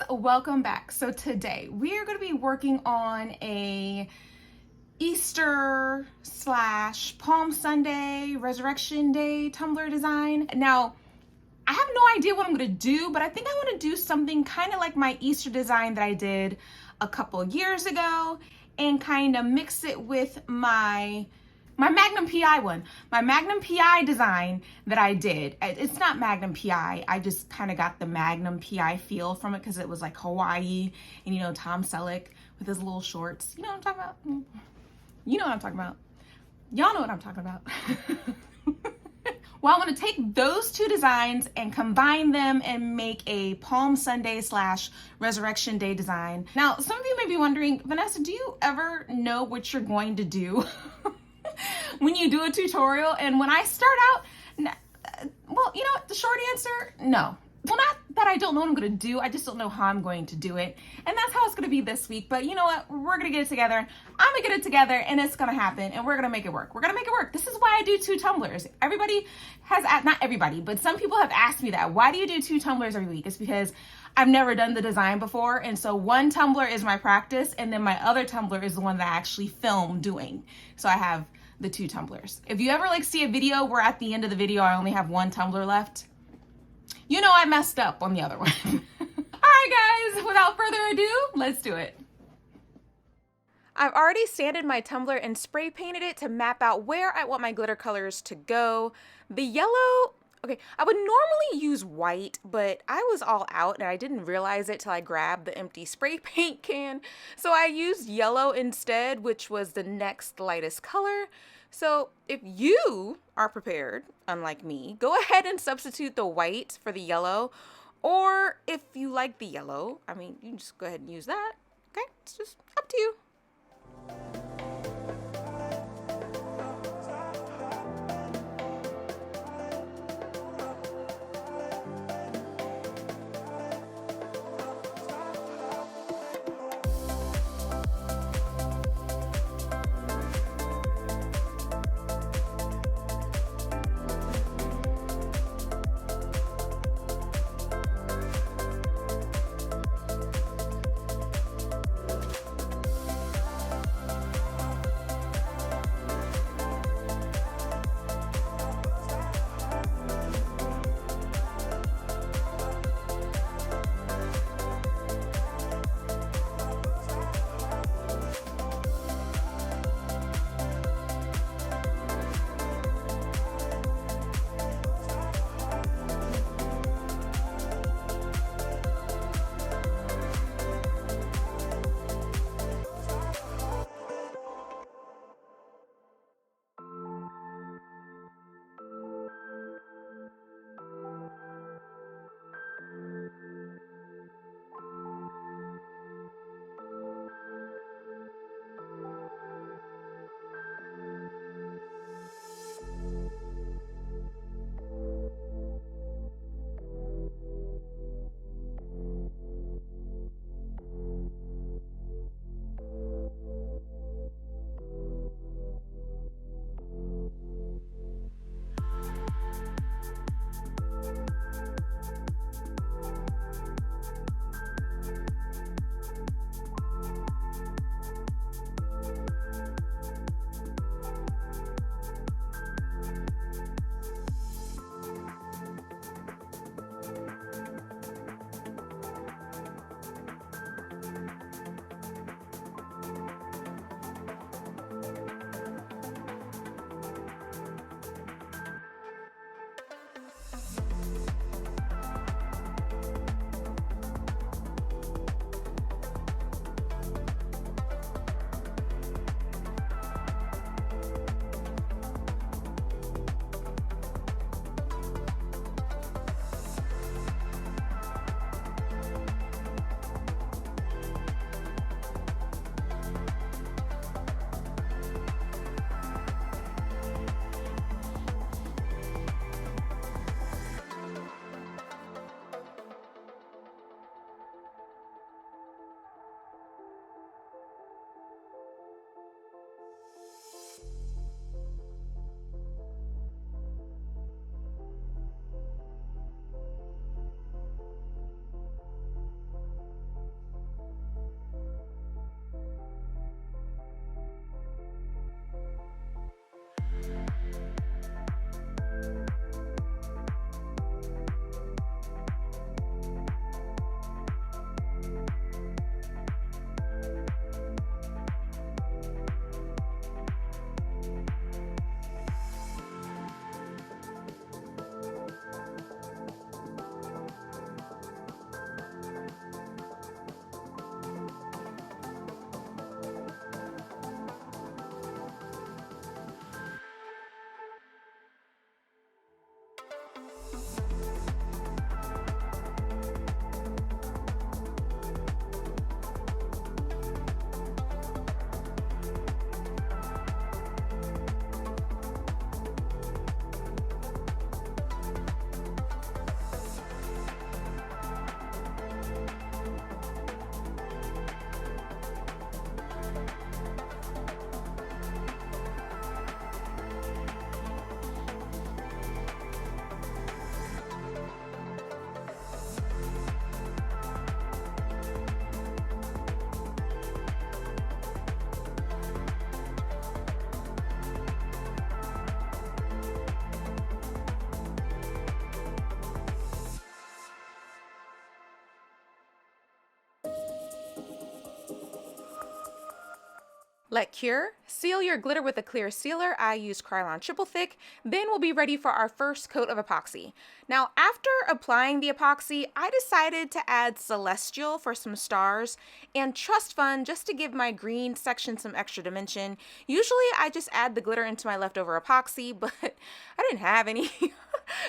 welcome back. So today we are going to be working on a Easter / Palm Sunday Resurrection Day tumbler design. Now I have no idea what I'm going to do, but I think I want to do something kind of like my Easter design that I did a couple years ago and kind of mix it with my Magnum PI one. My Magnum PI design that I did. It's not Magnum PI. I just kind of got the Magnum PI feel from it because it was like Hawaii and, you know, Tom Selleck with his little shorts. You know what I'm talking about? You know what I'm talking about. Y'all know what I'm talking about. Well, I'm going to take those two designs and combine them and make a Palm Sunday / Resurrection Day design. Now, some of you may be wondering, Vanessa, do you ever know what you're going to do when you do a tutorial? And when I start out, well, you know what, the short answer, no. Well, not that I don't know what I'm going to do, I just don't know how I'm going to do it. And that's how it's going to be this week. But you know what, we're going to get it together. I'm going to get it together and it's going to happen and we're going to make it work. We're going to make it work. This is why I do 2 tumblers. Everybody has, not everybody, but some people have asked me that. Why do you do 2 tumblers every week? It's because I've never done the design before. And so one tumbler is my practice and then my other tumbler is the one that I actually film doing. So I have the 2 tumblers. If you ever like see a video where at the end of the video I only have 1 tumbler left, you know I messed up on the other one. All right, guys, without further ado, let's do it. I've already sanded my tumbler and spray painted it to map out where I want my glitter colors to go. The yellow, okay, I would normally use white, but I was all out and I didn't realize it till I grabbed the empty spray paint can. So I used yellow instead, which was the next lightest color. So if you are prepared, unlike me, go ahead and substitute the white for the yellow. Or if you like the yellow, I mean, you can just go ahead and use that. Okay, it's just up to you. Let cure. Seal your glitter with a clear sealer. I use Krylon Triple Thick. Then we'll be ready for our first coat of epoxy. Now, after applying the epoxy, I decided to add Celestial for some stars and Trust Fund just to give my green section some extra dimension. Usually I just add the glitter into my leftover epoxy, but I didn't have any.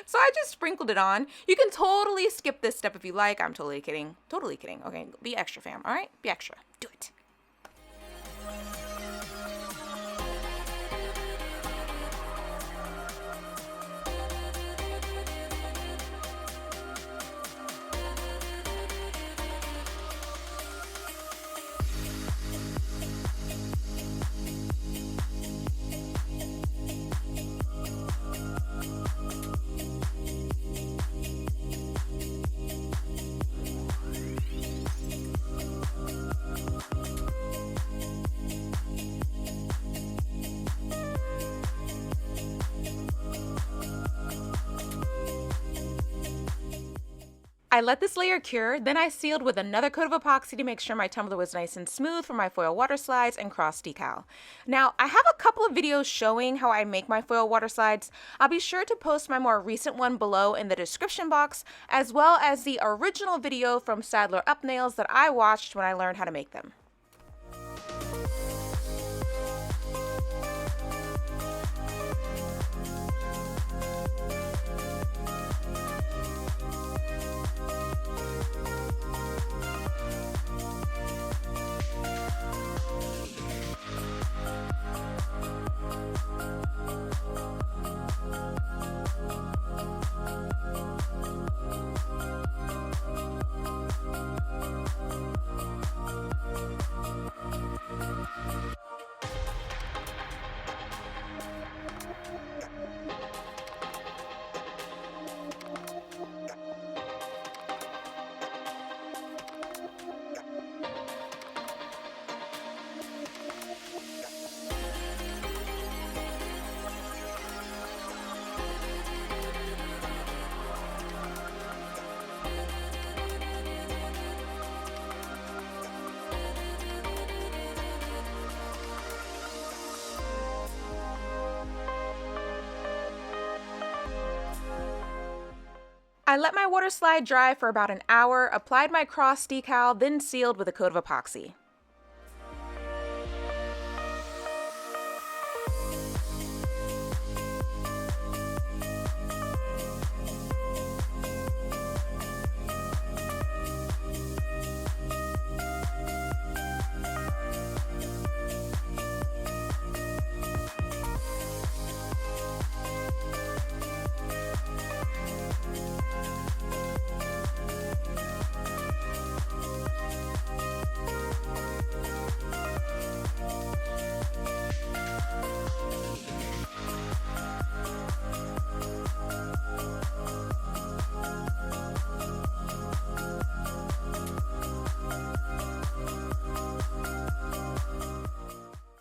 So I just sprinkled it on. You can totally skip this step if you like. I'm totally kidding. Totally kidding. Okay, be extra, fam. All right? Be extra. Do it. I let this layer cure, then I sealed with another coat of epoxy to make sure my tumbler was nice and smooth for my foil water slides and cross decal. Now, I have a couple of videos showing how I make my foil water slides. I'll be sure to post my more recent one below in the description box, as well as the original video from Sadler Up Nails that I watched when I learned how to make them. I let my water slide dry for about an hour, applied my cross decal, then sealed with a coat of epoxy.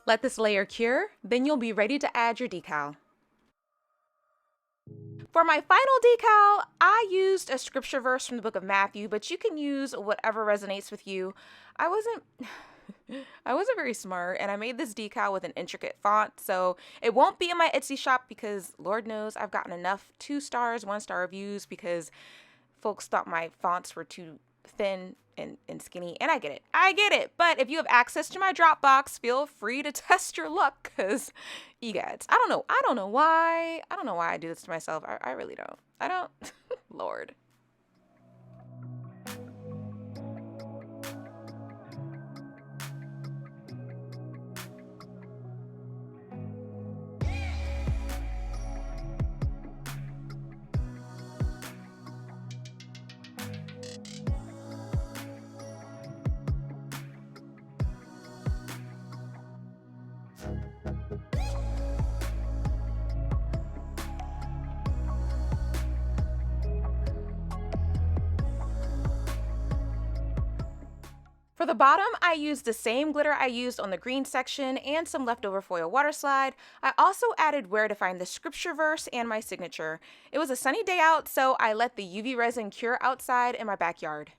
Let this layer cure, then you'll be ready to add your decal. For my final decal, I used a scripture verse from the book of Matthew, but you can use whatever resonates with you. I wasn't very smart, and I made this decal with an intricate font, so it won't be in my Etsy shop because Lord knows I've gotten enough 2-star, 1-star reviews because folks thought my fonts were too thin and skinny, and I get it, but if you have access to my Dropbox, feel free to test your luck, because egads, I don't know why I do this to myself. I really don't. Lord. For the bottom, I used the same glitter I used on the green section and some leftover foil water slide. I also added where to find the scripture verse and my signature. It was a sunny day out, so I let the UV resin cure outside in my backyard.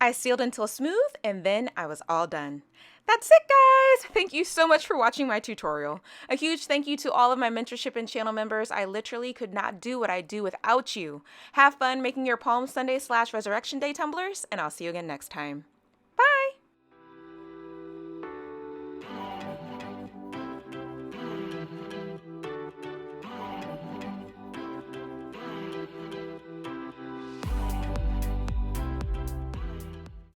I sealed until smooth, and then I was all done. That's it, guys! Thank you so much for watching my tutorial. A huge thank you to all of my mentorship and channel members. I literally could not do what I do without you. Have fun making your Palm Sunday / Resurrection Day tumblers, and I'll see you again next time.